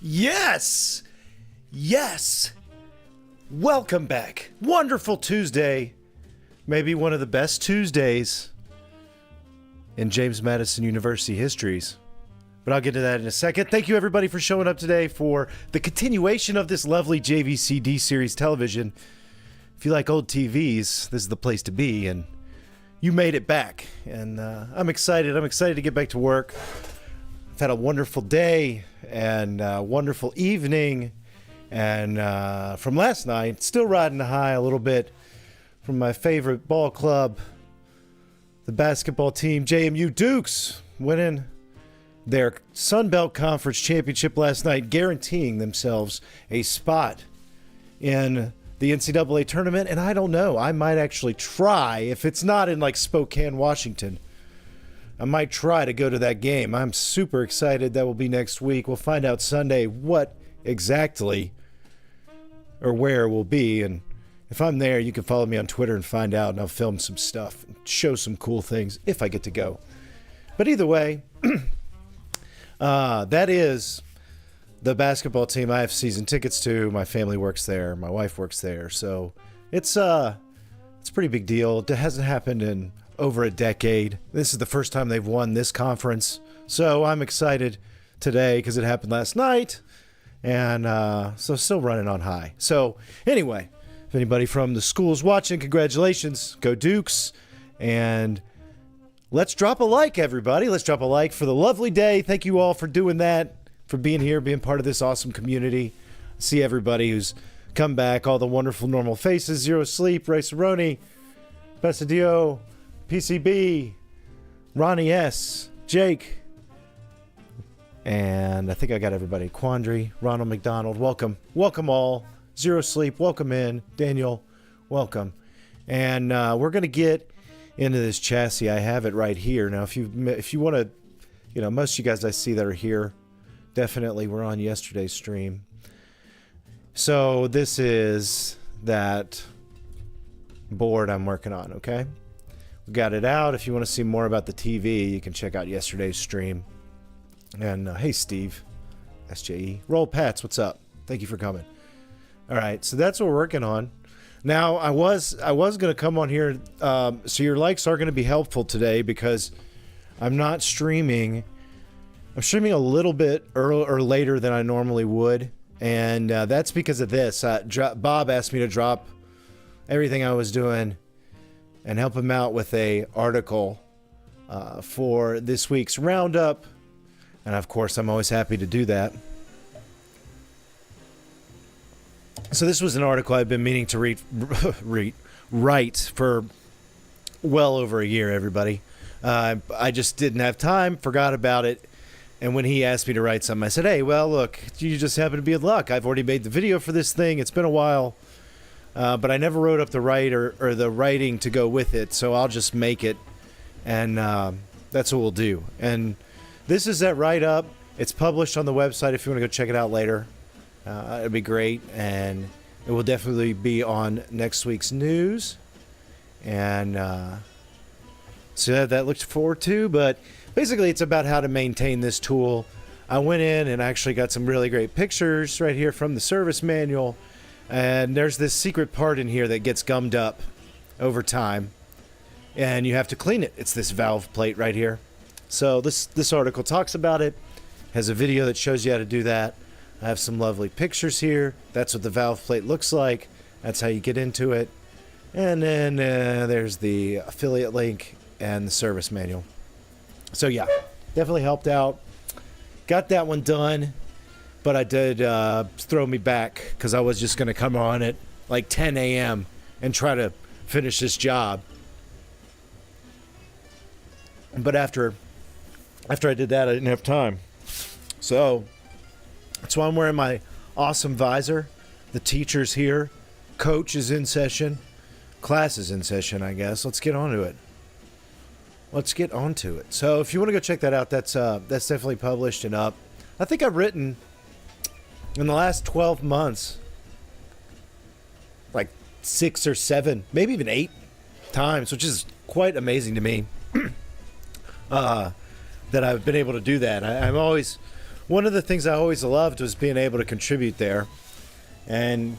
Yes! Yes! Welcome back. Wonderful Tuesday. Maybe one of the best Tuesdays in James Madison University histories. But I'll get to that in a second. Thank you, everybody, for showing up today for the continuation of this lovely JVC D-Series television. If you like old TVs, this is the place to be, and you made it back. And I'm excited. I'm excited to get back to work. I've had a wonderful day and a wonderful evening. And from last night, still riding the high a little bit from my favorite ball club, the basketball team, JMU Dukes, winning their Sun Belt Conference Championship last night, guaranteeing themselves a spot in the NCAA tournament. And I don't know, I might actually try, if it's not in like Spokane, Washington, I might try to go to that game. I'm super excited. That will be next week. We'll find out Sunday what exactly or where we'll be. And if I'm there, you can follow me on Twitter and find out, and I'll film some stuff and show some cool things if I get to go. But either way, that is the basketball team I have season tickets to. My family works there. My wife works there. So it's a pretty big deal. It hasn't happened in over a decade. This is the first time they've won this conference. So I'm excited today because it happened last night. And so still running on high. So anyway, if anybody from the school's watching, congratulations. Go Dukes. And let's drop a like, everybody. Let's drop a like for the lovely day. Thank you all for doing that, for being here, being part of this awesome community. See everybody who's come back, all the wonderful normal faces. Zero Sleep, Ray Cerrone, Besadio, PCB, Ronnie S, Jake, and I think I got everybody. Quandary, Ronald McDonald, welcome. Welcome all. Zero Sleep, welcome in. Daniel, welcome. And we're going to get into this chassis. I have it right here. Now, if you want to, most of you guys I see that are here, definitely were on yesterday's stream. So this is that board I'm working on, okay? We got it out. If you want to see more about the TV, you can check out yesterday's stream. And hey, Steve, SJE. Roll Pats, what's up? Thank you for coming. All right, so that's what we're working on. Now, I was going to come on here, so your likes are going to be helpful today because I'm not streaming. I'm streaming a little bit earlier or later than I normally would, and that's because of this. Bob asked me to drop everything I was doing and help him out with a article for this week's roundup, and of course, I'm always happy to do that. So this was an article I've been meaning to write for well over a year, everybody. I just didn't have time, forgot about it. And when he asked me to write something, I said, hey, well, look, you just happen to be in luck. I've already made the video for this thing. It's been a while. But I never wrote up the or the writing to go with it, so I'll just make it. And that's what we'll do. And this is that write-up. It's published on the website if you want to go check it out later. It'd be great, and it will definitely be on next week's news, and so that looked forward to. But basically, it's about how to maintain this tool. I went in and actually got some really great pictures right here from the service manual, and there's this secret part in here that gets gummed up over time, and you have to clean it. It's this valve plate right here. So this article talks about it, has a video that shows you how to do that. I have some lovely pictures here. That's what the valve plate looks like. That's how you get into it. And then there's the affiliate link and the service manual. So yeah, definitely helped out. Got that one done. But I did throw me back because I was just going to come on at like 10 a.m. and try to finish this job. But after I did that, I didn't have time. So that's why I'm wearing my awesome visor. The teacher's here. Coach is in session. Class is in session, I guess. Let's get on to it. So if you want to go check that out, that's definitely published and up. I think I've written in the last 12 months like 6 or 7, maybe even 8 times, which is quite amazing to me that I've been able to do that. I'm always one of the things I always loved was being able to contribute there. And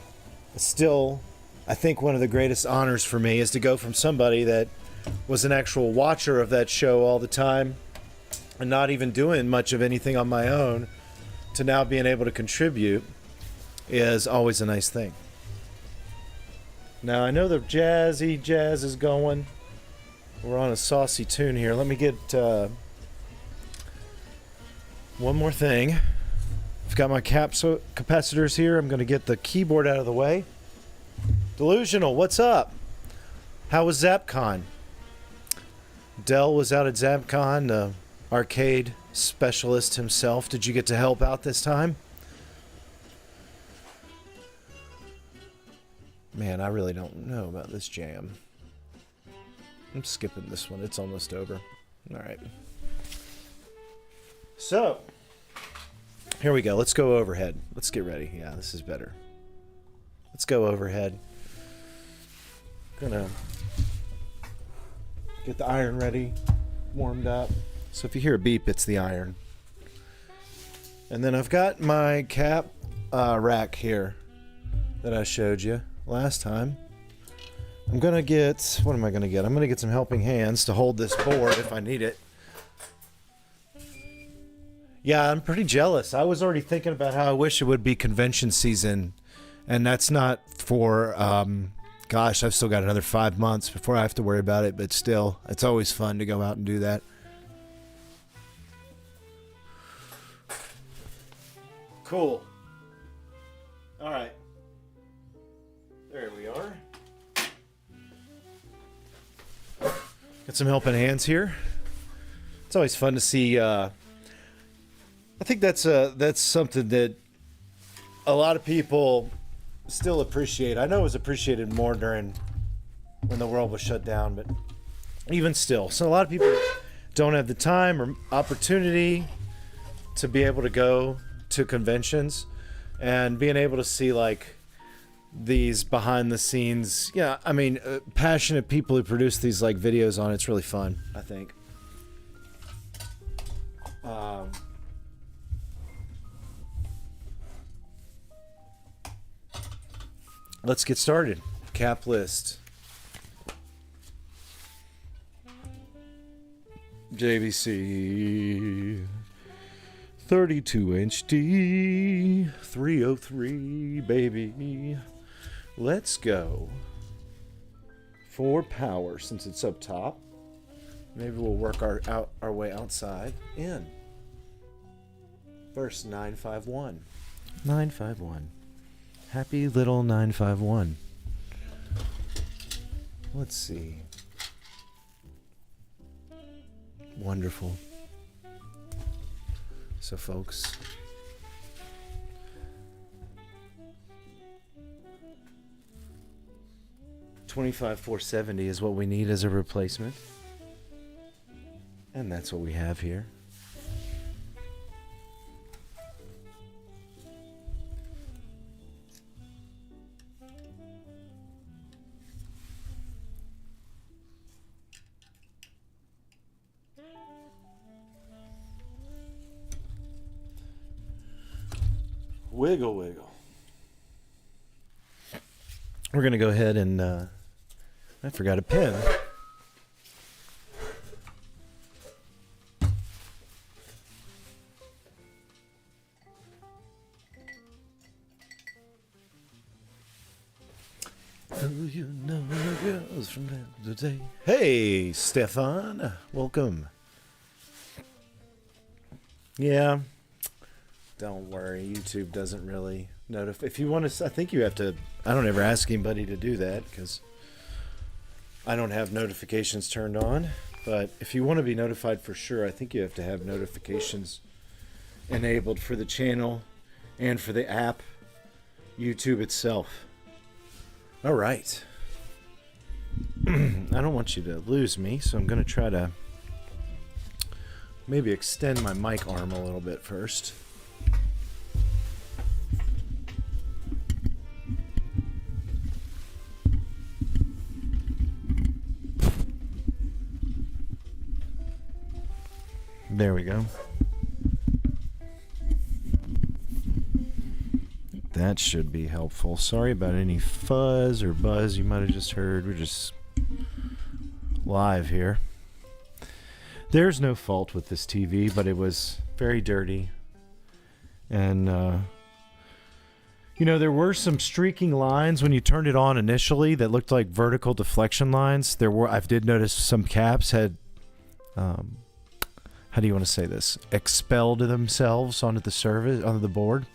still, I think one of the greatest honors for me is to go from somebody that was an actual watcher of that show all the time and not even doing much of anything on my own to now being able to contribute is always a nice thing. Now, I know the jazzy jazz is going. We're on a saucy tune here. Let me get one more thing. I've got my capacitors here. I'm going to get the keyboard out of the way. Delusional, what's up? How was ZapCon? Dell was out at ZapCon, the arcade specialist himself. Did you get to help out this time? Man, I really don't know about this jam. I'm skipping this one. It's almost over. All right. So, here we go. Let's go overhead. Let's get ready. Yeah, this is better. Let's go overhead. Gonna get the iron ready, warmed up. So if you hear a beep, it's the iron. And then I've got my cap rack here that I showed you last time. I'm gonna get, what am I gonna get? I'm gonna get some helping hands to hold this board if I need it. Yeah, I'm pretty jealous. I was already thinking about how I wish it would be convention season, and that's not for, gosh, I've still got another 5 months before I have to worry about it, but still, it's always fun to go out and do that. Cool. All right. There we are. Got some helping hands here. It's always fun to see. I think that's something that a lot of people still appreciate. I know it was appreciated more during when the world was shut down, but even still, so a lot of people don't have the time or opportunity to be able to go to conventions, and being able to see like these behind the scenes, yeah, I mean, passionate people who produce these like videos on it's really fun, I think. Let's get started. Cap list. JVC 32-inch D303, baby. Let's go for power since it's up top. Maybe we'll work our way outside in. First, 951. 951. Happy little 951. Let's see. Wonderful. So, folks, $25,470 is what we need as a replacement, and that's what we have here. Wiggle, wiggle. We're going to go ahead and, I forgot a pen. Oh, you know the girls from the day. Hey, Stefan. Welcome. Yeah. Don't worry, YouTube doesn't really notify. If you want to, I think you have to. I don't ever ask anybody to do that because I don't have notifications turned on. But if you want to be notified for sure, I think you have to have notifications enabled for the channel and for the app, YouTube itself. All right. I don't want you to lose me, so I'm going to try to maybe extend my mic arm a little bit first. There we go. That should be helpful. Sorry about any fuzz or buzz you might have just heard. We're just live here. There's no fault with this TV, but it was very dirty. And, you know, there were some streaking lines when you turned it on initially that looked like vertical deflection lines. I did notice some caps had, how do you want to say this? Expelled themselves onto the board.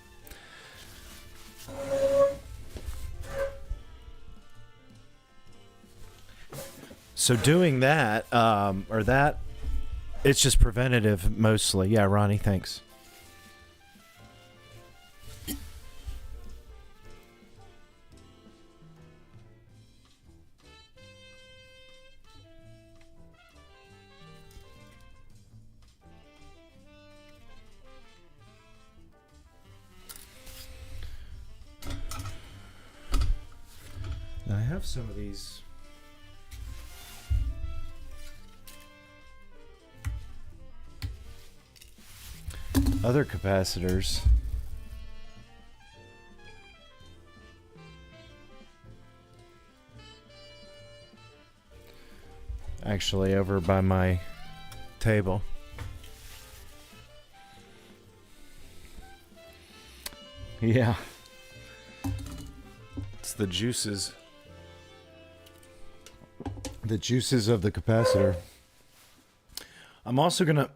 So doing that, it's just preventative mostly. Yeah, Ronnie, thanks. Now I have some of these. Other capacitors. Actually, over by my table. Yeah. It's the juices. The juices of the capacitor. I'm also gonna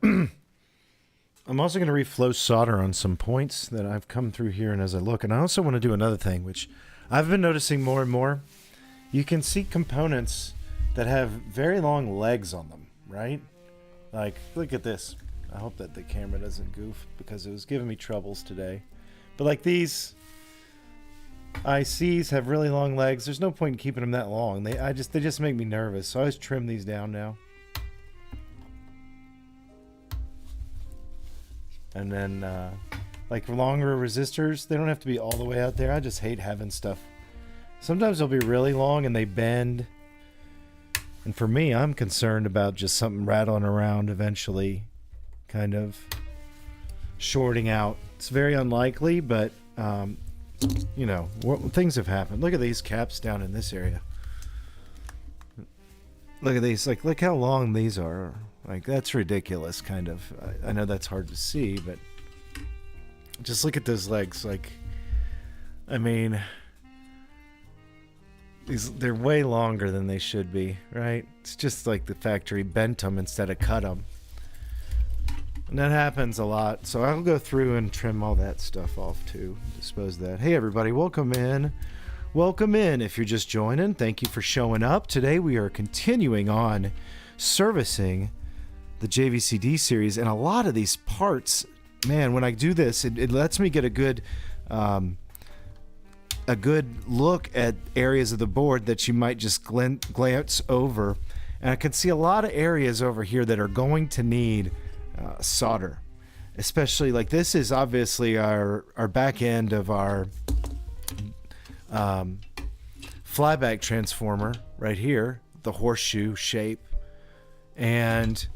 reflow solder on some points that I've come through here, and as I look, and I also want to do another thing, which I've been noticing more and more. You can see components that have very long legs on them, right? Like, look at this. I hope that the camera doesn't goof because it was giving me troubles today. But like these ICs have really long legs. There's no point in keeping them that long. They just make me nervous. So I always trim these down now. And then, like longer resistors, they don't have to be all the way out there. I just hate having stuff. Sometimes they'll be really long and they bend. And for me, I'm concerned about just something rattling around eventually, kind of shorting out. It's very unlikely, but, you know, things have happened. Look at these caps down in this area. Look at these. Like, look how long these are. Like, that's ridiculous, kind of. I know that's hard to see, but just look at those legs. Like, I mean, they're way longer than they should be, right? It's just like the factory bent them instead of cut them. And that happens a lot. So I'll go through and trim all that stuff off too. Dispose of that. Hey, everybody, welcome in. Welcome in. If you're just joining, thank you for showing up. Today we are continuing on servicing the JVCD series, and a lot of these parts, man, when I do this, it lets me get a good look at areas of the board that you might just glance over, and I can see a lot of areas over here that are going to need solder, especially like this is obviously our back end of our flyback transformer right here, the horseshoe shape, and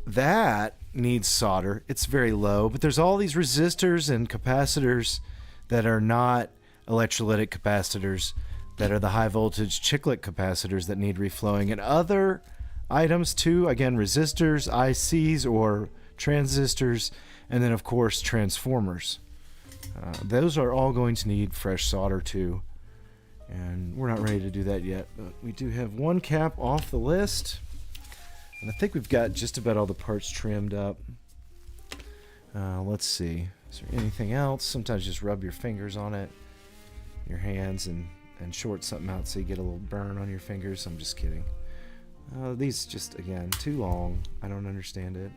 that needs solder. It's very low, but there's all these resistors and capacitors that are not electrolytic capacitors, that are the high voltage chiclet capacitors that need reflowing, and other items too. Again, resistors, ICs or transistors, and then of course transformers. Those are all going to need fresh solder too, and we're not ready to do that yet, but we do have one cap off the list. And I think we've got just about all the parts trimmed up. Let's see. Is there anything else? Sometimes just rub your fingers on it, your hands, and short something out so you get a little burn on your fingers. I'm just kidding. These just, again, too long. I don't understand it.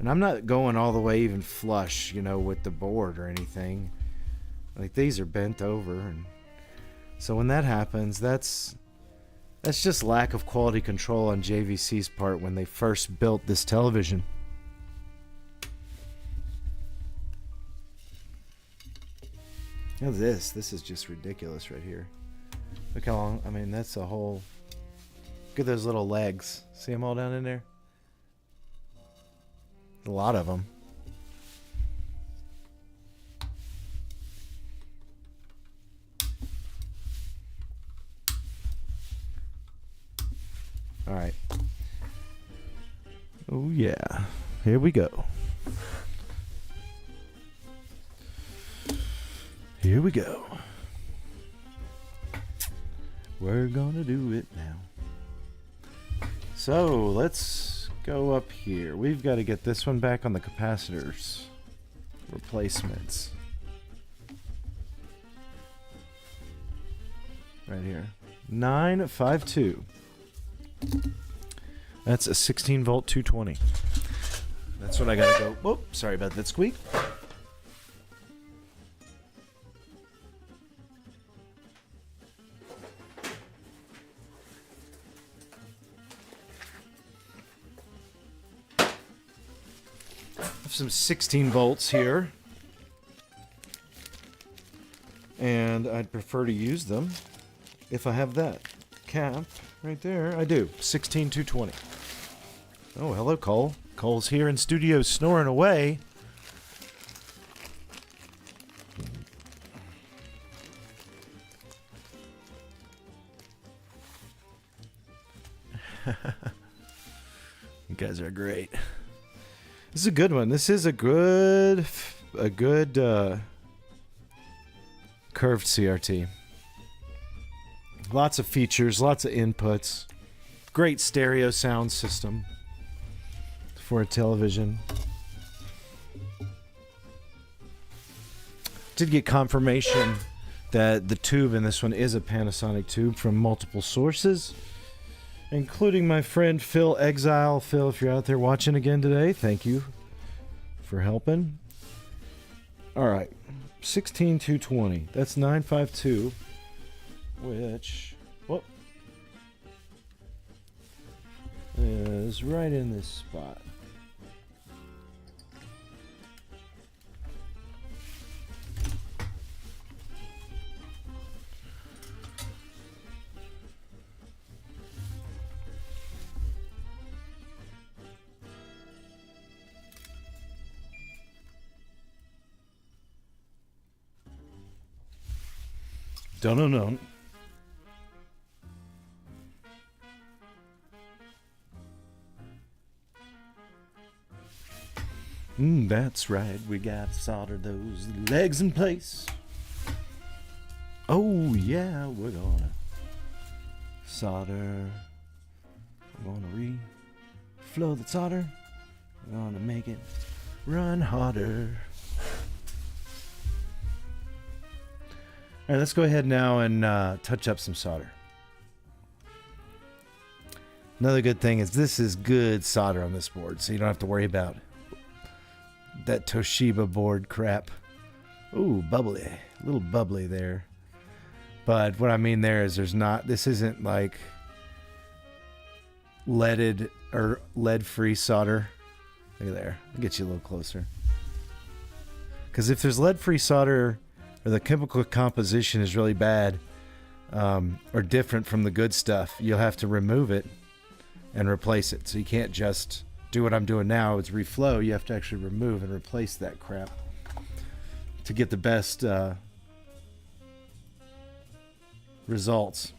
And I'm not going all the way even flush, you know, with the board or anything. Like, these are bent over, and so when that happens, that's just lack of quality control on JVC's part when they first built this television. Now this is just ridiculous right here. Look how long, I mean, that's a whole Look at those little legs. See them all down in there? A lot of them. All right. Oh, yeah. Here we go. Here we go. We're gonna do it now. So let's go up here. We've got to get this one back on the capacitors. Replacements. Right here. 952. That's a 16 volt 220. That's what I gotta go. Whoop, sorry about that squeak. Some 16 volts here, and I'd prefer to use them if I have that cap right there. I do. 16220. Oh, hello, Cole. Cole's here in studio snoring away. You guys are great. This is a good one. This is a good curved CRT. Lots of features, lots of inputs. Great stereo sound system for a television. Did get confirmation that the tube in this one is a Panasonic tube from multiple sources, including my friend Phil Exile. Phil, if you're out there watching again today, thank you for helping. All right, 16220. That's 952, which is right in this spot. Dun-dun-dun. That's right. We got to solder those legs in place. Oh, yeah. We're gonna solder. We're gonna reflow the solder. We're gonna make it run harder. All right, let's go ahead now and touch up some solder. Another good thing is this is good solder on this board, so you don't have to worry about that Toshiba board crap. Ooh, bubbly. A little bubbly there. But what I mean there is this isn't like leaded or lead-free solder. Look at there. I'll get you a little closer. Because if there's lead-free solder, or the chemical composition is really bad, or different from the good stuff, you'll have to remove it and replace it. So you can't just do what I'm doing now. It's reflow. You have to actually remove and replace that crap to get the best results.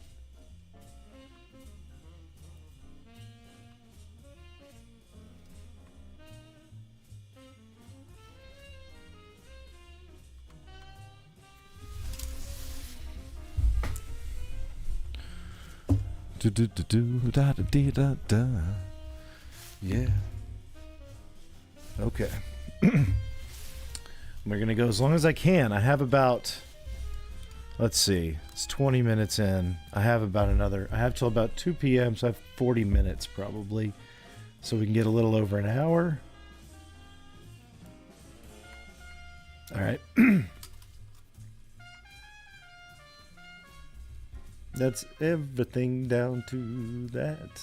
Yeah. Okay. We're gonna go as long as I can. I have about, let's see, it's 20 minutes in. I have till about 2 p.m. so I have 40 minutes probably, so we can get a little over an hour. All right. That's everything down to that.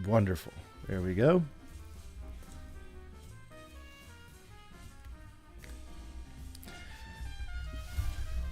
Wonderful. There we go.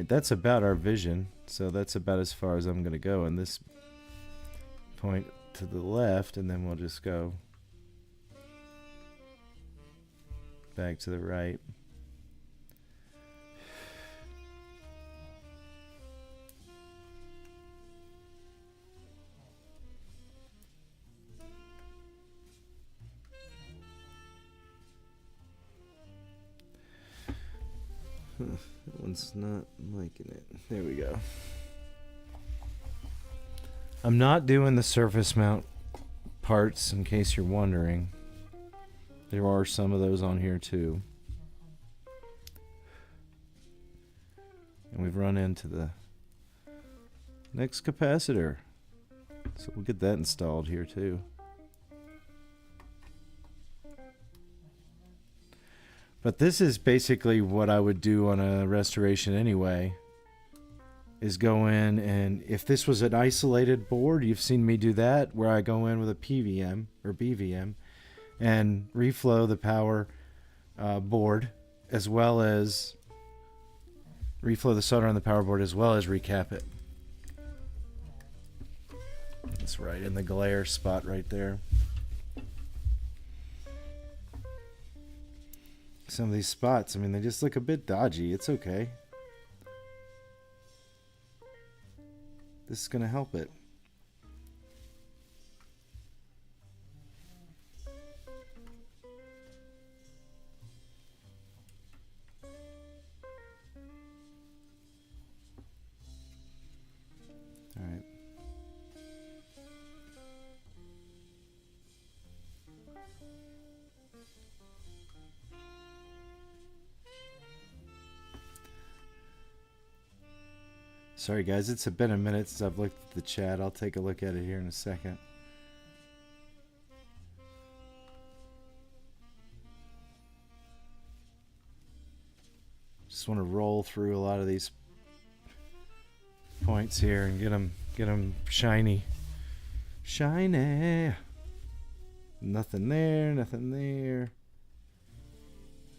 Alright, that's about our vision. So that's about as far as I'm going to go in this point to the left, and then we'll just go back to the right. That one's not liking it. There we go. I'm not doing the surface mount parts, in case you're wondering. There are some of those on here too. And we've run into the next capacitor. So we'll get that installed here too. But this is basically what I would do on a restoration anyway. Is go in, and if this was an isolated board, you've seen me do that, where I go in with a PVM or BVM and reflow the power board, as well as reflow the solder on the power board, as well as recap it. That's right in the glare spot right there. Some of these spots, I mean, they just look a bit dodgy. It's okay. This is going to help it. All right. Sorry guys, it's been a minute since I've looked at the chat. I'll take a look at it here in a second. Just want to roll through a lot of these points here and get them shiny. Shiny. Nothing there, nothing there.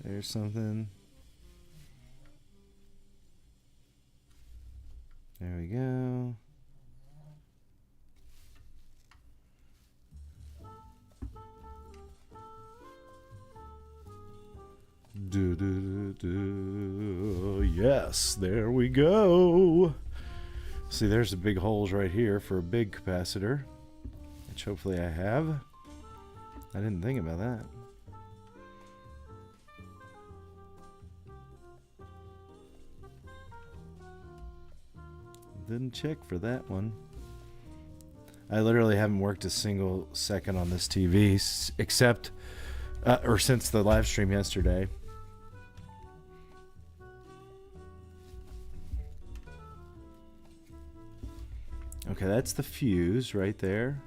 There's something. There we go. Yes, there we go. See, there's the big holes right here for a big capacitor, which hopefully I have. I didn't think about that. Didn't check for that one. I literally haven't worked a single second on this TV except or since the live stream yesterday. Okay, that's the fuse right there.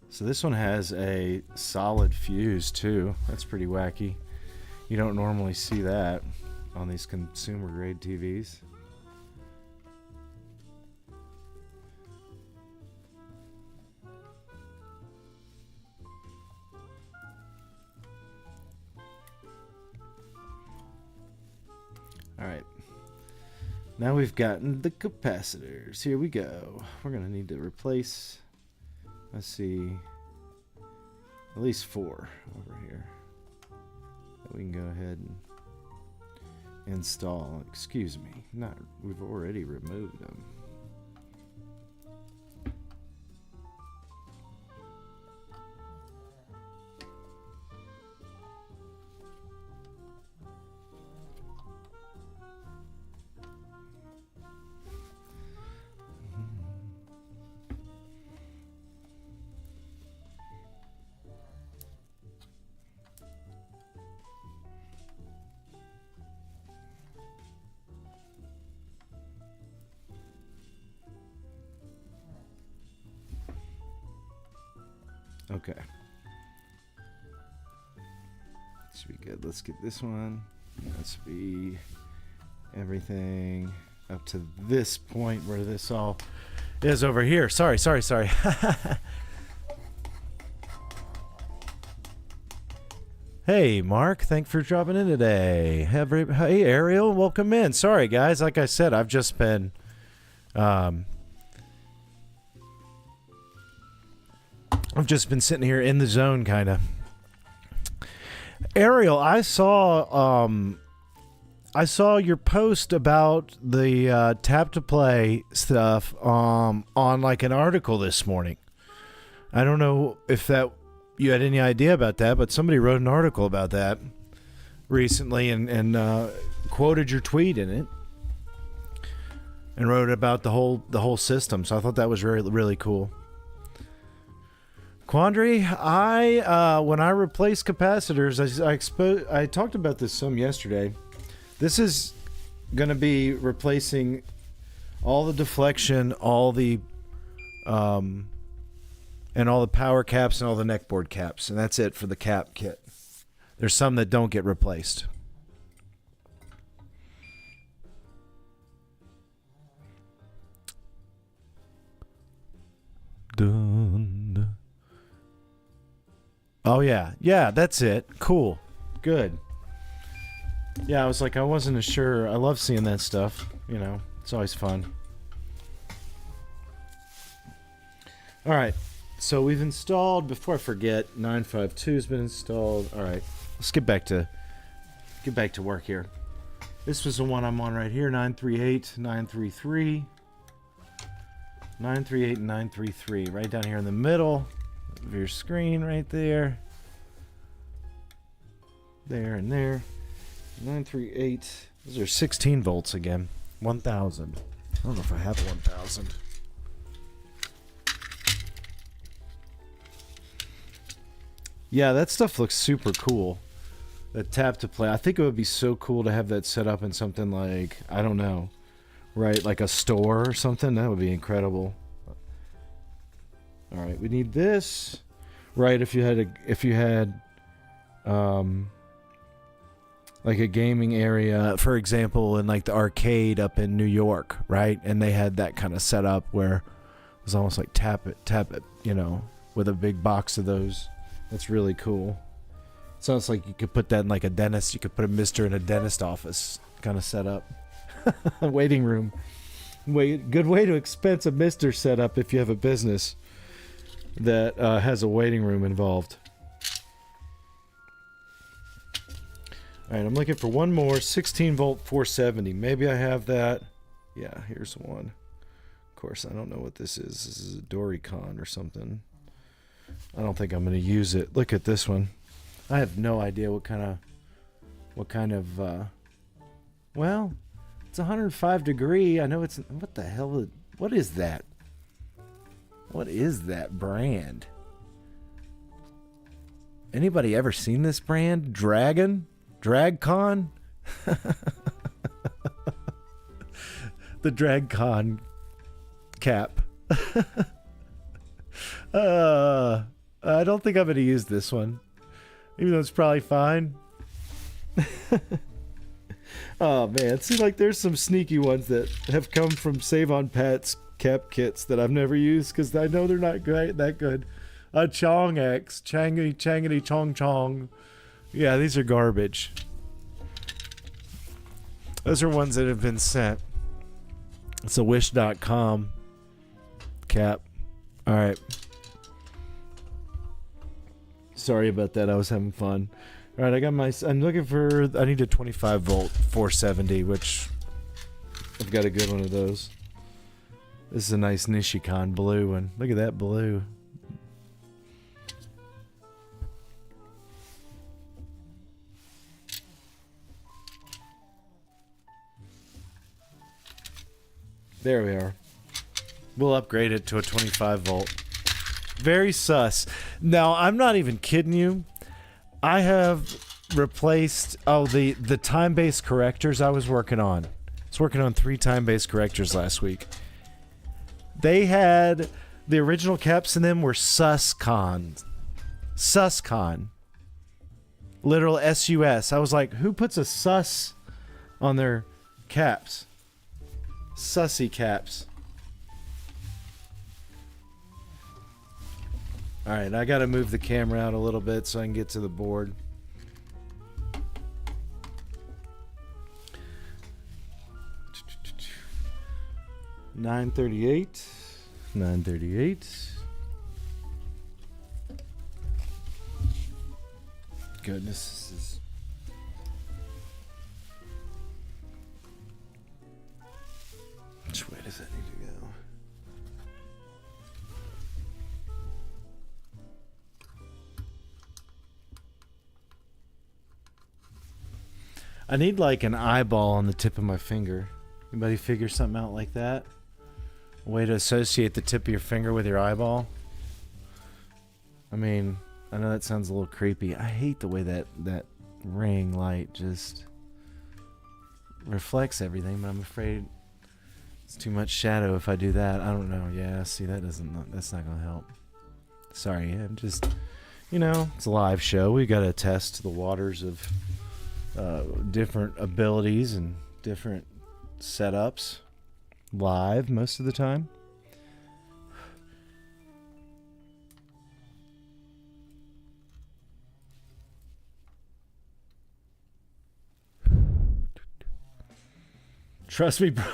So this one has a solid fuse too. That's pretty wacky. You don't normally see that on these consumer grade TVs. Alright, now we've gotten the capacitors. Here we go. We're going to need to replace, let's see, at least 4 over here that we can go ahead and install. Excuse me, we've already removed them. Okay. Should be good. Let's get this one. Let's be everything up to this point where this all is over here. Sorry. Hey, Mark. Thanks for dropping in today. Hey, Ariel. Welcome in. Sorry, guys. Like I said, I've just been... I've just been sitting here in the zone, kind of. Ariel, I saw your post about the tap to play stuff on like an article this morning. I don't know if you had any idea about that, but somebody wrote an article about that recently and quoted your tweet in it and wrote about the whole system. So I thought that was really cool. Quandary, when I replace capacitors, I talked about this some yesterday. This is going to be replacing all the deflection, all the and all the power caps and all the neckboard caps, and that's it for the cap kit. There's some that don't get replaced. Dun. Oh yeah, that's it. Cool, good. Yeah, I wasn't as sure. I love seeing that stuff. You know, it's always fun. All right. So we've installed, before I forget, 952's been installed. All right, let's get back to work here. This was the one I'm on right here, 938, 933. 938 and 933, right down here in the middle of your screen right there. There and there. 938, those are 16 volts again. 1000. I don't know if I have 1000. Yeah, that stuff looks super cool. That tap to play. I think it would be so cool to have that set up in something like, I don't know, right? Like a store or something. That would be incredible. All right, we need this. Right, if you had like a gaming area, for example, in like the arcade up in New York, right? And they had that kind of setup where it was almost like tap it, you know, with a big box of those. That's really cool. Sounds like you could put that in like a dentist. You could put a mister in a dentist office kind of setup. Waiting room. Good way to expense a mister setup if you have a business that has a waiting room involved. Alright, I'm looking for one more 16 volt 470. Maybe I have that. Yeah, here's one. Of course, I don't know what this is. This is a Doricon or something. I don't think I'm going to use it. Look at this one. I have no idea what kind of well, it's 105 degree. I know it's, what the hell, what is that? What is that brand? Anybody ever seen this brand? Dragcon? The Dragcon cap. I don't think I'm going to use this one, even though it's probably fine. Oh man, it seems like there's some sneaky ones that have come from Save on Pets cap kits that I've never used because I know they're not that good. Chong X, Changity Chong Chong. Yeah, these are garbage. Those are ones that have been sent. It's a wish.com cap. All right. Sorry about that. I was having fun. All right, I'm looking for, I need a 25 volt 470, which I've got a good one of those. This is a nice Nishikon blue one. Look at that blue. There we are. We'll upgrade it to a 25 volt. Very sus. Now, I'm not even kidding you. I have replaced the time-based correctors I was working on. I was working on 3 time-based correctors last week. They had the original caps in them were Suscon. Literal S-U-S. I was like, who puts a sus on their caps? Sussy caps. Alright, I gotta move the camera out a little bit so I can get to the board. 938. 938. Goodness, this is... Which way does that need to go? I need like an eyeball on the tip of my finger. Anybody figure something out like that? A way to associate the tip of your finger with your eyeball? I mean, I know that sounds a little creepy. I hate the way that ring light just reflects everything, but I'm afraid it's too much shadow if I do that. I don't know. Yeah, see, that's not going to help. Sorry, I'm just, you know, it's a live show. We got to test the waters of different abilities and different setups live most of the time. Trust me, bro.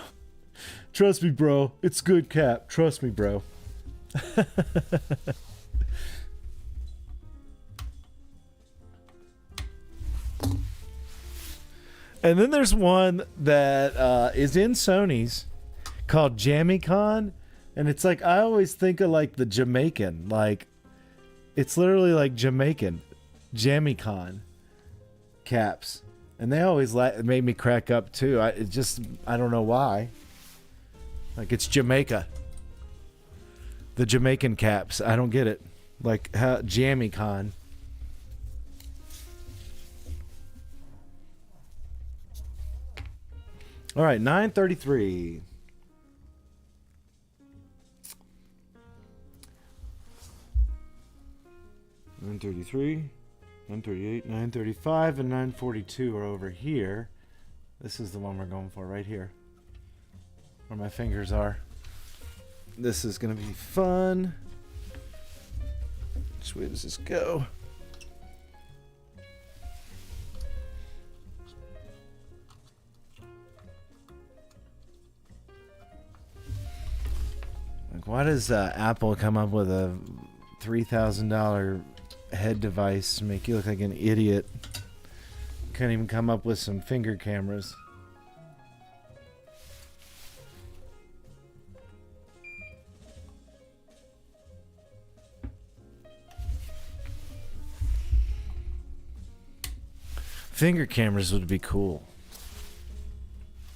Trust me, bro. It's good, Cap. Trust me, bro. And then there's one that is in Sony's called JammyCon, and it's like, I always think of like the Jamaican, like it's literally like Jamaican JammyCon caps, and they always made me crack up too. I don't know why. Like it's Jamaica, the Jamaican caps. I don't get it. Like how JammyCon. All right, 933. $933, 938, 935, and 942 are over here. This is the one we're going for right here, where my fingers are. This is gonna be fun. Which way does this go? Like, why does Apple come up with a $3,000 head device to make you look like an idiot? Couldn't even come up with some finger cameras. Finger cameras would be cool.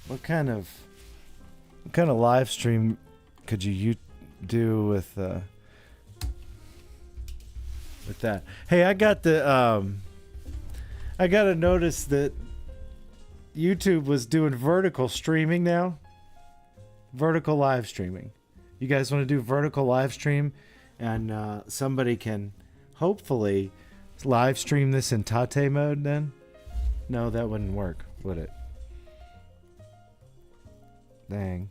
What kind of live stream could you do with that? Hey, I got the I got to notice that YouTube was doing vertical streaming now. Vertical live streaming. You guys want to do vertical live stream, and somebody can hopefully live stream this in Tate mode then? No, that wouldn't work, would it? Dang.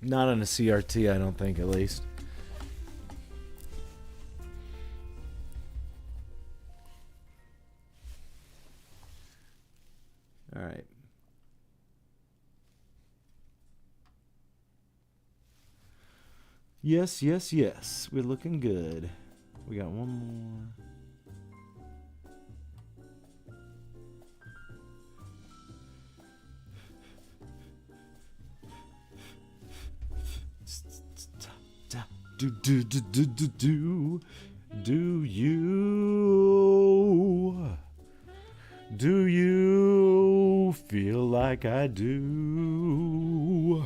Not on a CRT, I don't think, at least. All right. Yes, yes, yes. We're looking good. We got one more. Do you feel like I do?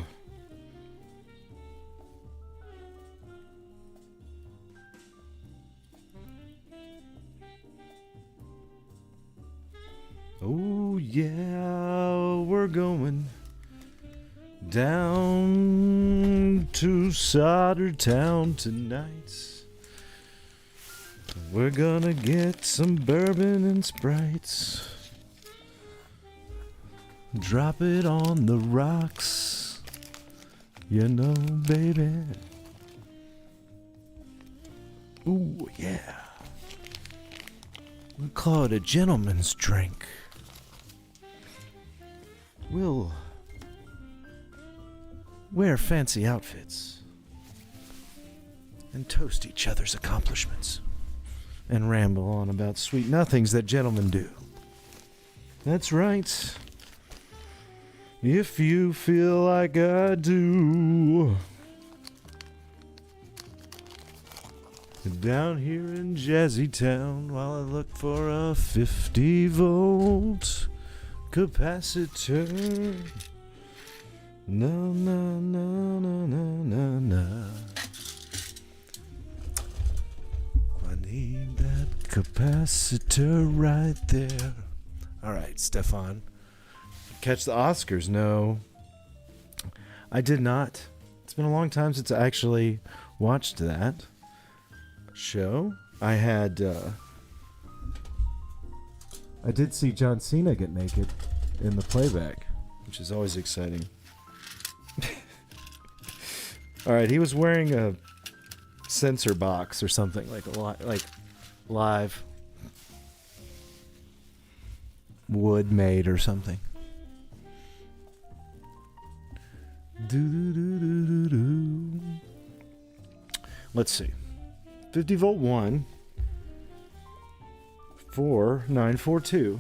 Oh yeah, we're going down to Solder Town tonight. We're gonna get some bourbon and Sprites. Drop it on the rocks, you know, baby. Ooh, yeah. We'll call it a gentleman's drink. We'll wear fancy outfits, and toast each other's accomplishments, and ramble on about sweet nothings that gentlemen do. That's right. If you feel like I do. Down here in Jazzy Town, while I look for a 50-volt capacitor. No, no, no, no, no, no, no. I need that capacitor right there. All right, Stefan. Catch the Oscars? No, I did not. It's been a long time since I actually watched that show. I did see John Cena get naked in the playback, which is always exciting. All right, he was wearing a sensor box or something, like live wood made or something. Let's see. 50 volt 1 4942,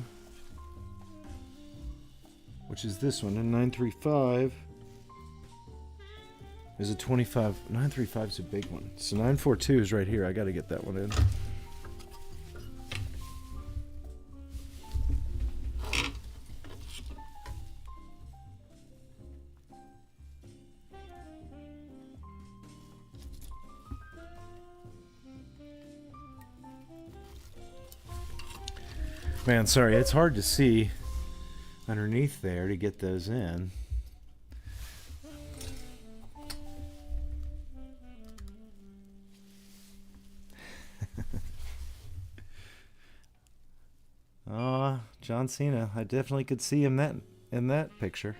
which is this one, and 935 is a 25. 935 is a big one, so 942 is right here. I got to get that one in. Man, sorry, it's hard to see underneath there to get those in. Oh, John Cena. I definitely could see him in that picture.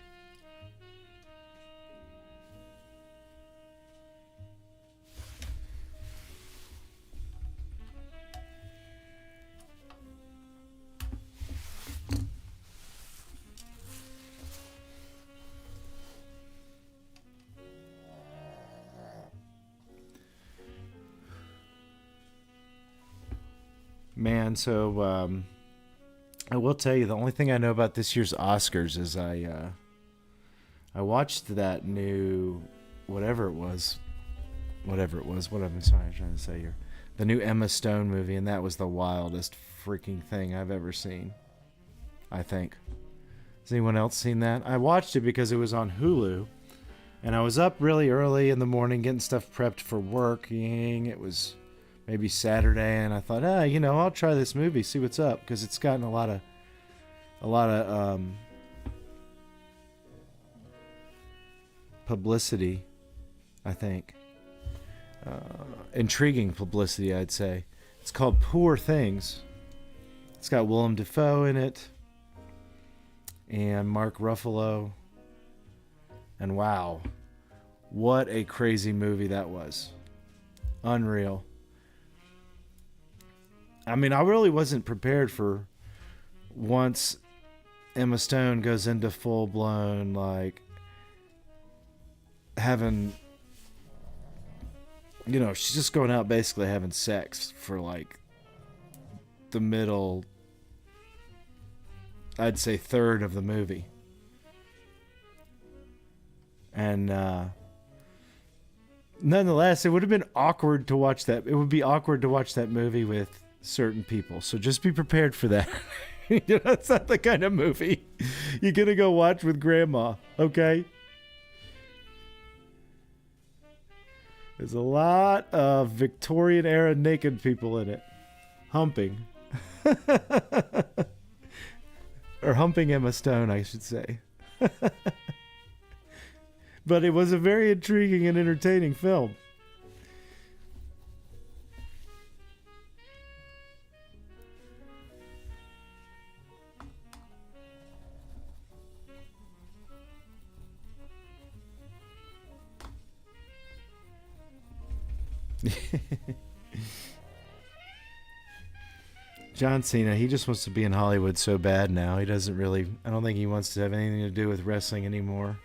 Man, so I will tell you, the only thing I know about this year's Oscars is I watched that new whatever it was. What am I trying to say here? The new Emma Stone movie, and that was the wildest freaking thing I've ever seen, I think. Has anyone else seen that? I watched it because it was on Hulu, and I was up really early in the morning getting stuff prepped for working. It was maybe Saturday, and I thought, I'll try this movie, see what's up, because it's gotten a lot of publicity, I think. Intriguing publicity, I'd say. It's called Poor Things. It's got Willem Dafoe in it, and Mark Ruffalo, and wow, what a crazy movie that was. Unreal. I mean, I really wasn't prepared for once Emma Stone goes into full-blown, like, having, she's just going out basically having sex for, like, the middle, I'd say, third of the movie. And, nonetheless, it would have been awkward to watch that. It would be awkward to watch that movie with certain people, so just be prepared for that. It's not the kind of movie you're gonna go watch with grandma, okay? There's a lot of Victorian era naked people in it, humping. Or humping Emma Stone, I should say. But it was a very intriguing and entertaining film. John Cena, he just wants to be in Hollywood so bad now. He doesn't really, I don't think he wants to have anything to do with wrestling anymore.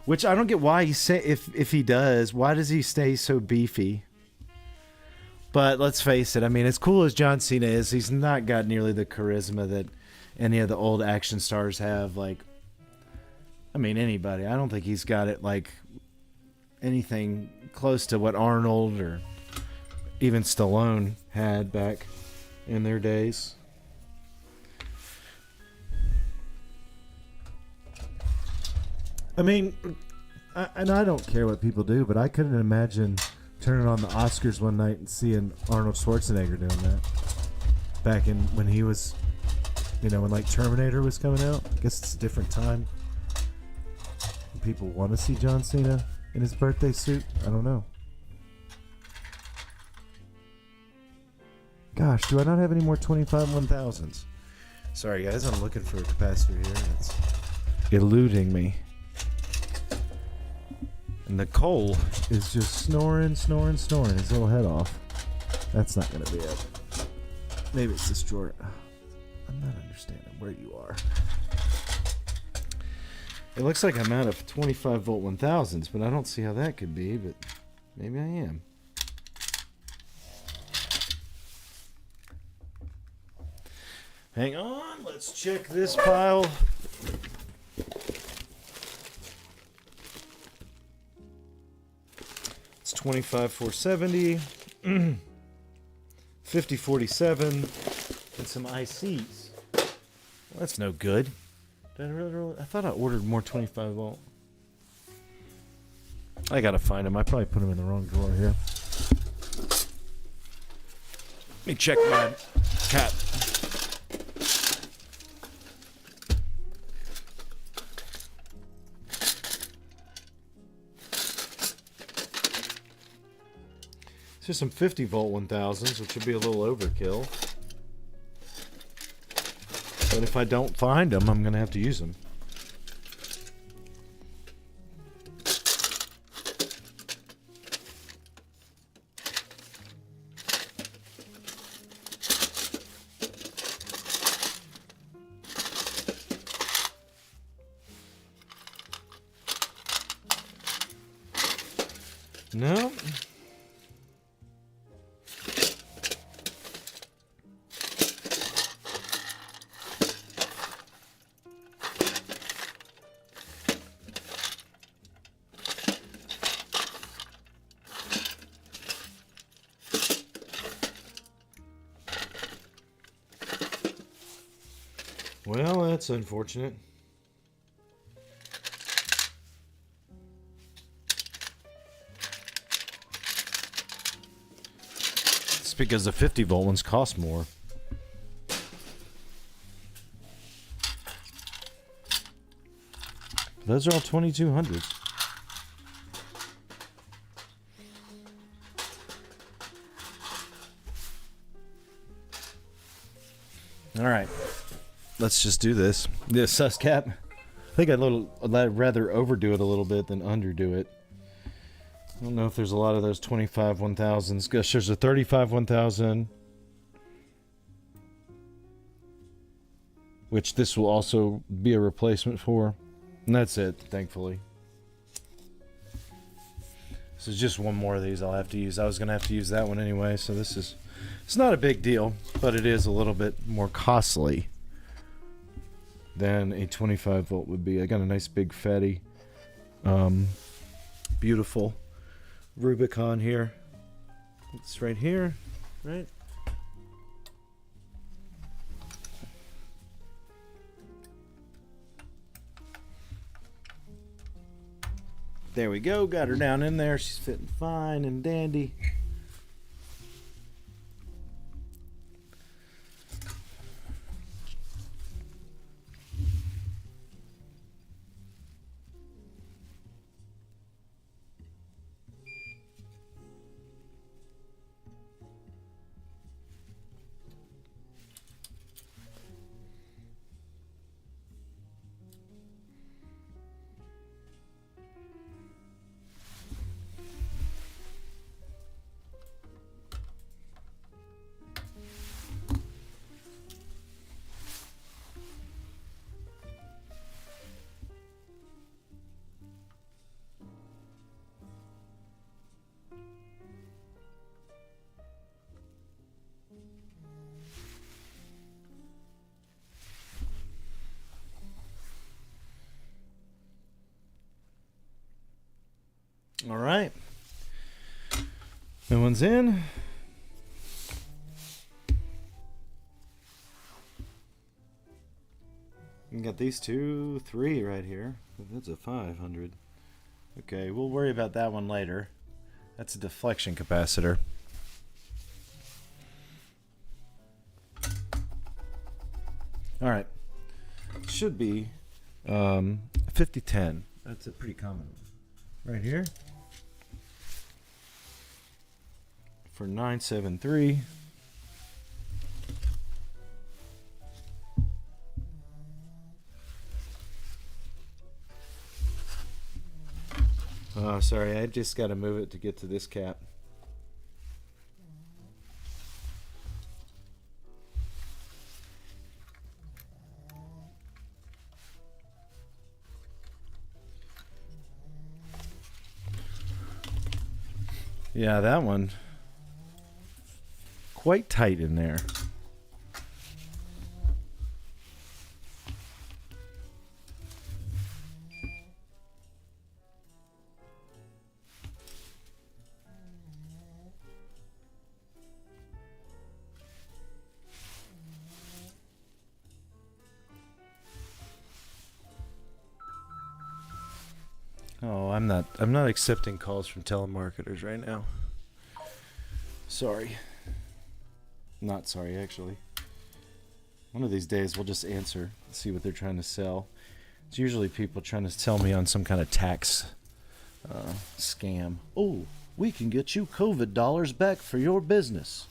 Which I don't get why he say if he does, why does he stay so beefy? But let's face it, I mean, as cool as John Cena is, he's not got nearly the charisma that any of the old action stars have. Like, I mean, anybody. I don't think he's got it like anything close to what Arnold or even Stallone had back in their days. I mean, I don't care what people do, but I couldn't imagine turning on the Oscars one night and seeing Arnold Schwarzenegger doing that. Back in when he was, when like Terminator was coming out. I guess it's a different time. People want to see John Cena in his birthday suit. I don't know. Gosh, do I not have any more 25 1000s? Sorry guys, I'm looking for a capacitor here. It's eluding me. And the coal is just snoring his little head off. That's not going to be it. Maybe it's this drawer. I'm not understanding where you are. It looks like I'm out of 25 volt 1000s, but I don't see how that could be, but maybe I am. Hang on, let's check this pile. It's 25 470, 5047, and some ICs. Well, that's no good. Did I really? I thought I ordered more 25 volt. I gotta find them. I probably put them in the wrong drawer here. Let me check my cat. Here's some 50 volt 1000s, which would be a little overkill. But if I don't find them, I'm going to have to use them. No. Well, that's unfortunate. It's because the 50 volt ones cost more. Those are all 2200s. All right. Let's just do this. This suscap. I think I'd rather overdo it a little bit than underdo it. I don't know if there's a lot of those 25 1000s. Gosh, there's a 35 1000. Which this will also be a replacement for. And that's it, thankfully. So just one more of these I'll have to use. I was going to have to use that one anyway, so it's not a big deal, but it is a little bit more costly than a 25 volt would be. I got a nice big fatty, beautiful Rubicon here. It's right here, right? There we go. Got her down in there. She's fitting fine and dandy. All right. That one's in. You got these 2, 3 right here. That's a 500. Okay, we'll worry about that one later. That's a deflection capacitor. All right. Should be 5010. That's a pretty common one. Right here. For 973. Oh, sorry, I just got to move it to get to this cap. Yeah, that one quite tight in there. Oh, I'm not accepting calls from telemarketers right now. Sorry. Not sorry, actually. One of these days we'll just answer, see what they're trying to sell. It's usually people trying to sell me on some kind of tax scam. Oh, we can get you COVID dollars back for your business.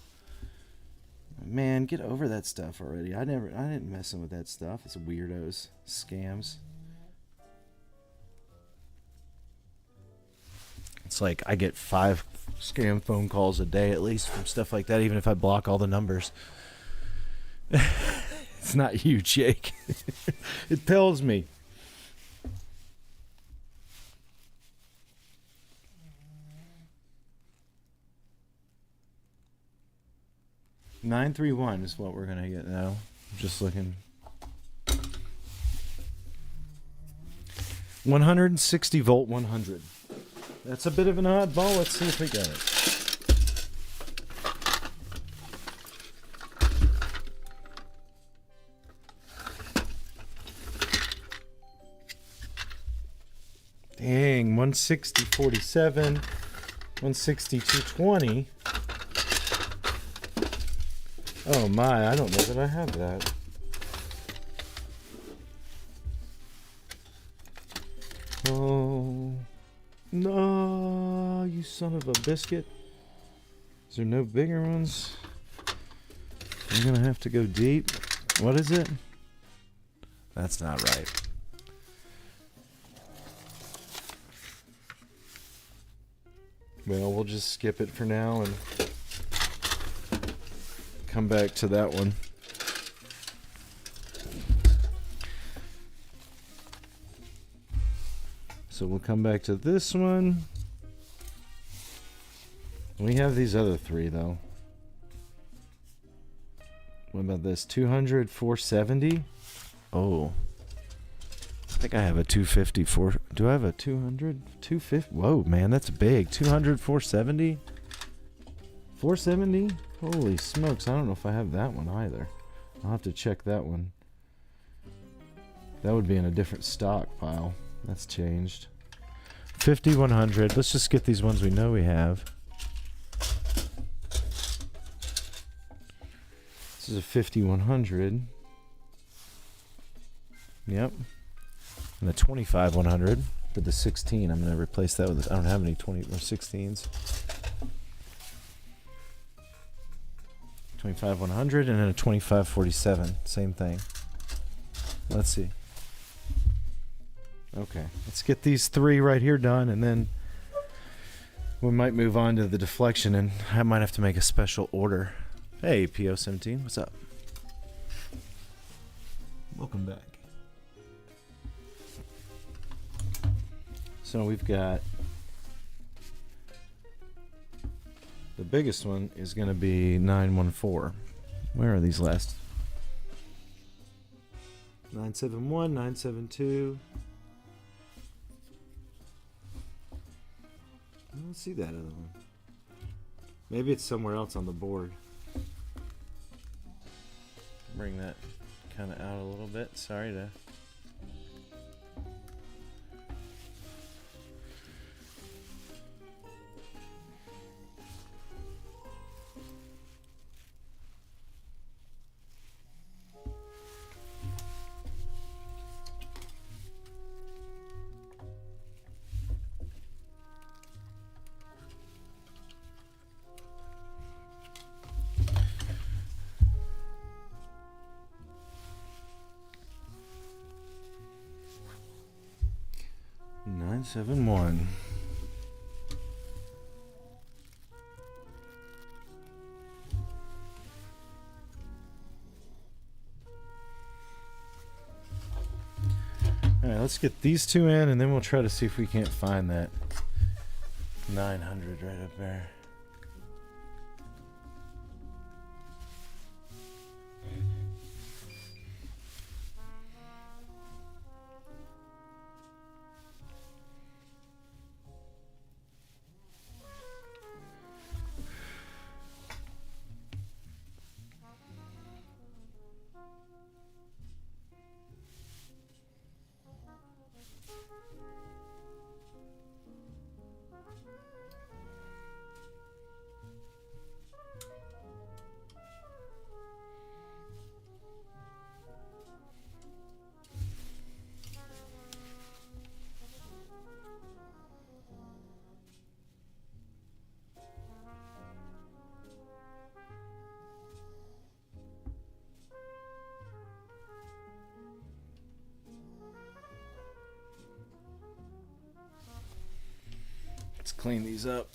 Man, get over that stuff already. I didn't mess with that stuff. It's weirdos, scams. It's like I get 5 scam phone calls a day at least from stuff like that, even if I block all the numbers. It's not huge, Jake. It tells me. $931 is what we're gonna get now. I'm just looking. 160 volt 100. That's a bit of an oddball. Let's see if we get it. Dang, 160.47, 162.20. Oh my, I don't know that I have that. Oh. No, you son of a biscuit. Is there no bigger ones? I'm gonna have to go deep. What is it? That's not right. Well, we'll just skip it for now and come back to that one. So we'll come back to this one. We have these other 3 though. What about this? 200, 470? Oh. I think I have a 250 for. Do I have a 200? 250? Whoa, man, that's big. 200, 470? 470? Holy smokes, I don't know if I have that one either. I'll have to check that one. That would be in a different stockpile. That's changed. 50, 100. Let's just get these ones we know we have. This is a 50, 100. Yep. And the 25, 100. For the 16, I'm going to replace that with. I don't have any 20 or 16s. 25, 100, and then a 25, 47. Same thing. Let's see. Okay, let's get these 3 right here done, and then we might move on to the deflection, and I might have to make a special order. Hey, PO17, what's up? Welcome back. So we've got the biggest one is going to be 914. Where are these last? 971, 972. I don't see that other one. Maybe it's somewhere else on the board. Bring that kind of out a little bit. Sorry to... Nine 7-1. All right, let's get these two in, and then we'll try to see if we can't find that 900 right up there. Let's clean these up.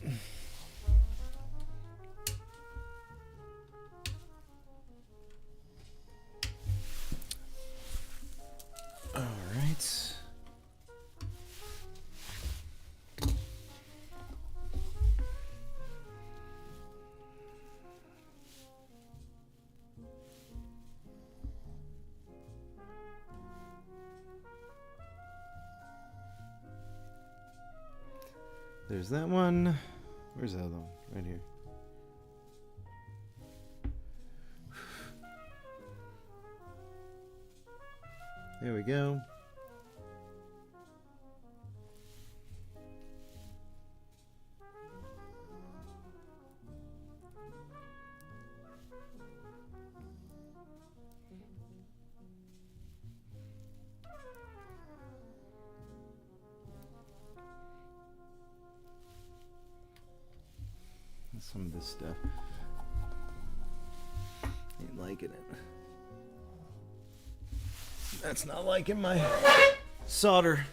All right. There's that one. Where's the other one? Right here. There we go. Some of this stuff ain't liking it. That's not liking my solder.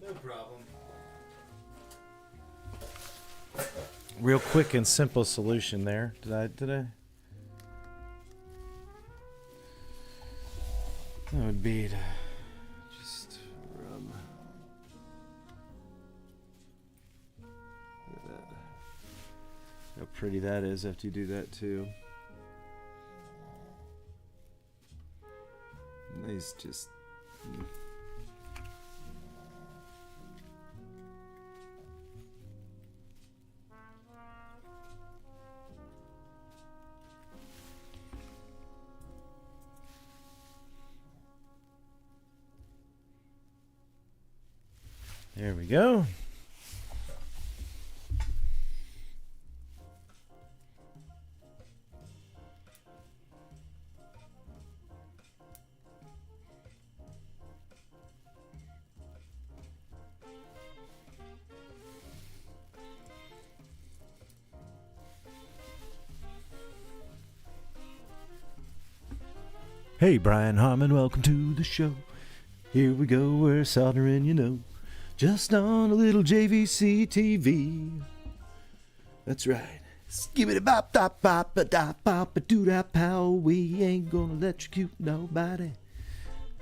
No problem. Real quick and simple solution there. Did I? That would be to just rub. How pretty that is after you do that too. Nice, just. There we go. Hey, Brian Harmon, welcome to the show. Here we go, we're soldering, you know, just on a little JVC TV. That's right. Skibbity bop dop bop a dop bop a doo da pow. We ain't gonna electrocute nobody.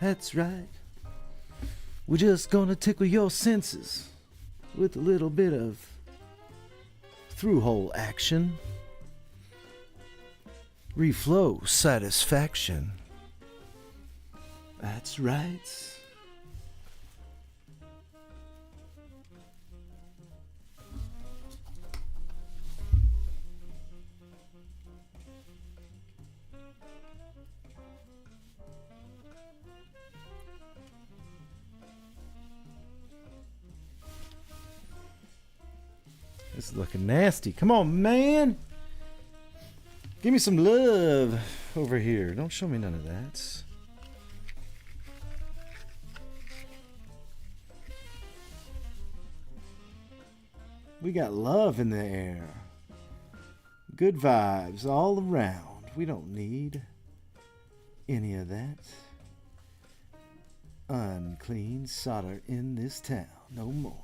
That's right. We're just gonna tickle your senses with a little bit of through-hole action. Reflow satisfaction. That's right. This is looking nasty. Come on, man. Give me some love over here. Don't show me none of that. We got love in the air. Good vibes all around. We don't need any of that unclean solder in this town no more.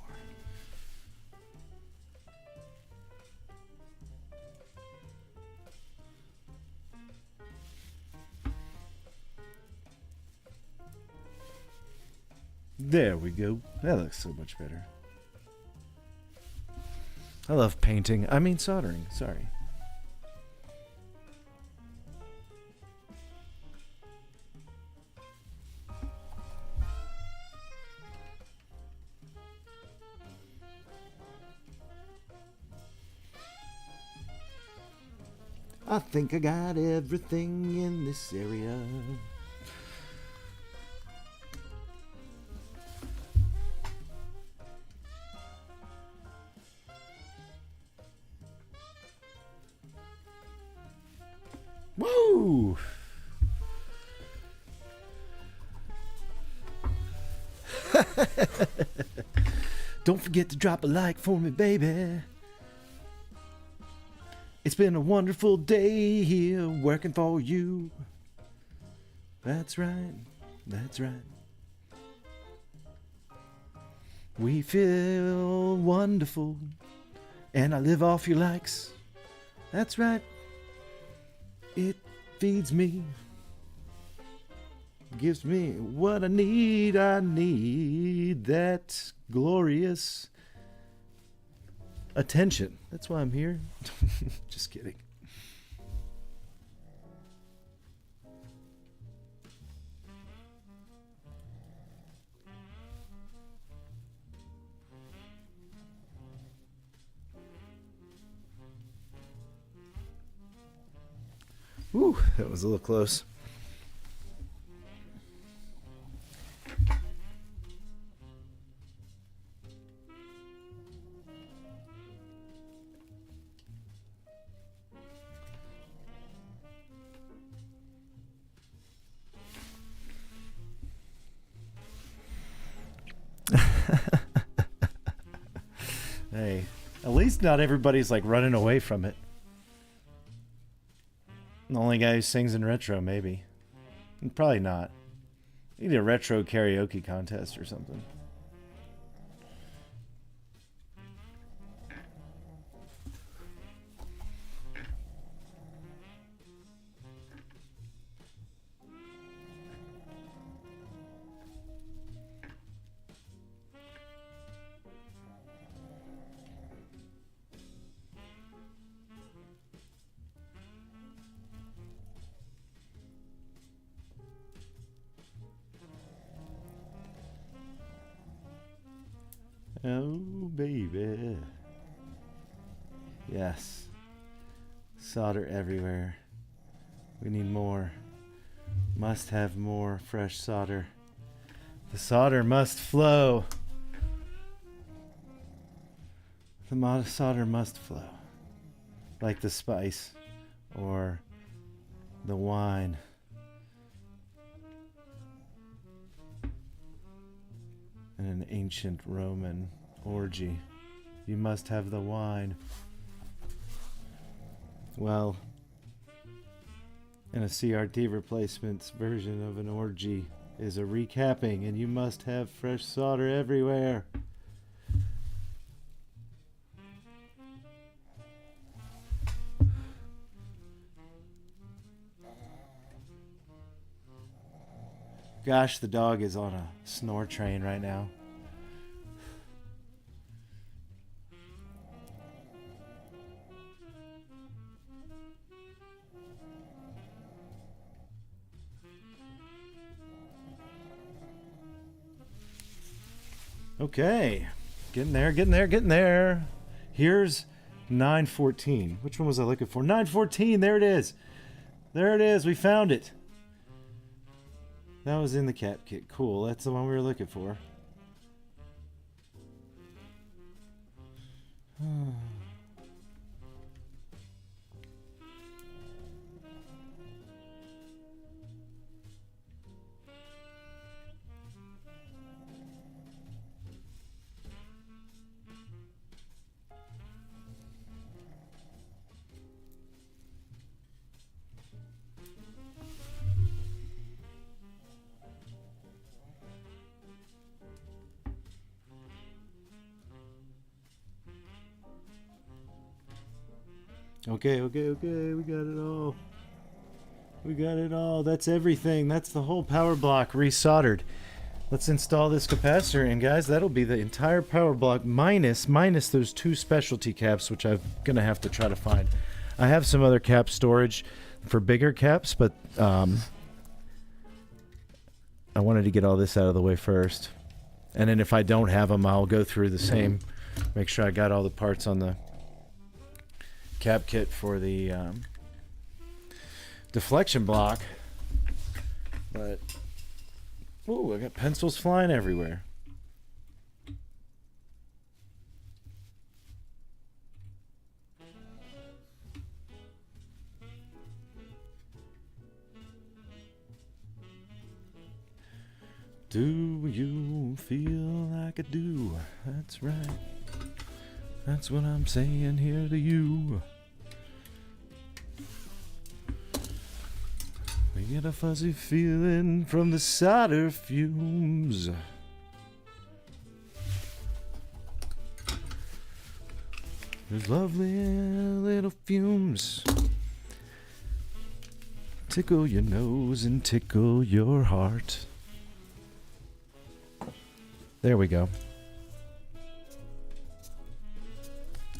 There we go. That looks so much better. I love painting. I mean soldering. Sorry. I think I got everything in this area. Woo! Don't forget to drop a like for me, baby. It's been a wonderful day here working for you. That's right. That's right. We feel wonderful, and I live off your likes. That's right. It feeds me, gives me what I need. I need that glorious attention. That's why I'm here. Just kidding. Whew, that was a little close. Hey, at least not everybody's like running away from it. The only guy who sings in retro, maybe. Probably not. You need a retro karaoke contest or something. Oh, baby. Yes. Solder everywhere. We need more. Must have more fresh solder. The solder must flow. The solder must flow. Like the spice or the wine. In an ancient Roman orgy, you must have the wine. Well, in a CRT replacements version of an orgy is a recapping, and you must have fresh solder everywhere. Gosh, the dog is on a snore train right now. Okay, getting there, getting there, getting there. Here's 914. Which one was I looking for? 914, there it is. There it is, we found it. That was in the cap kit. Cool, that's the one we were looking for. Okay, we got it all. We got it all. That's everything. That's the whole power block resoldered. Let's install this capacitor, and guys, that'll be the entire power block minus those 2 specialty caps, which I'm gonna have to try to find. I have some other cap storage for bigger caps, but I wanted to get all this out of the way first. And then if I don't have them, I'll go through the same, make sure I got all the parts on the cap kit for the deflection block. But, ooh, I got pencils flying everywhere. Do you feel like I do? That's right. That's what I'm saying here to you. We get a fuzzy feeling from the solder fumes. Those lovely little fumes tickle your nose and tickle your heart. There we go.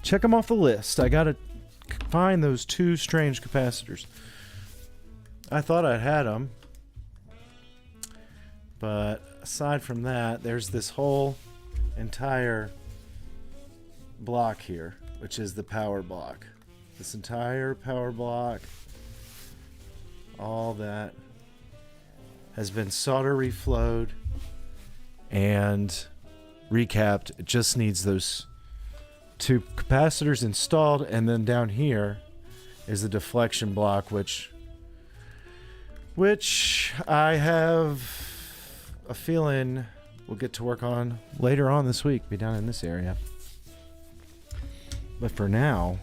Check them off the list. I gotta find those 2 strange capacitors. I thought I had them, but aside from that, there's this whole entire block here, which is the power block. This entire power block, all that has been solder reflowed and recapped. It just needs those 2 capacitors installed, and then down here is the deflection block, which I have a feeling we'll get to work on later on this week, be down in this area. But for now,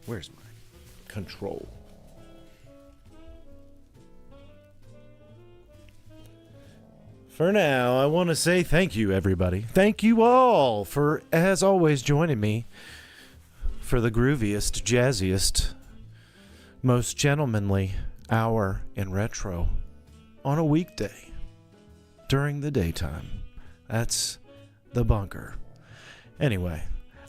where's my control? For now, I want to say thank you, everybody. Thank you all for, as always, joining me for the grooviest, jazziest, most gentlemanly hour in retro on a weekday during the daytime. That's the bunker. Anyway,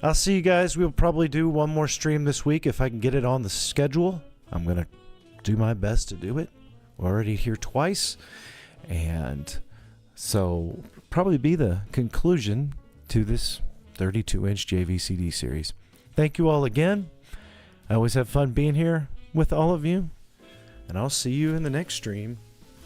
I'll see you guys. We'll probably do one more stream this week if I can get it on the schedule. I'm going to do my best to do it. We're already here twice, and so probably be the conclusion to this 32-inch JVCD series. Thank you all again. I always have fun being here with all of you, and I'll see you in the next stream.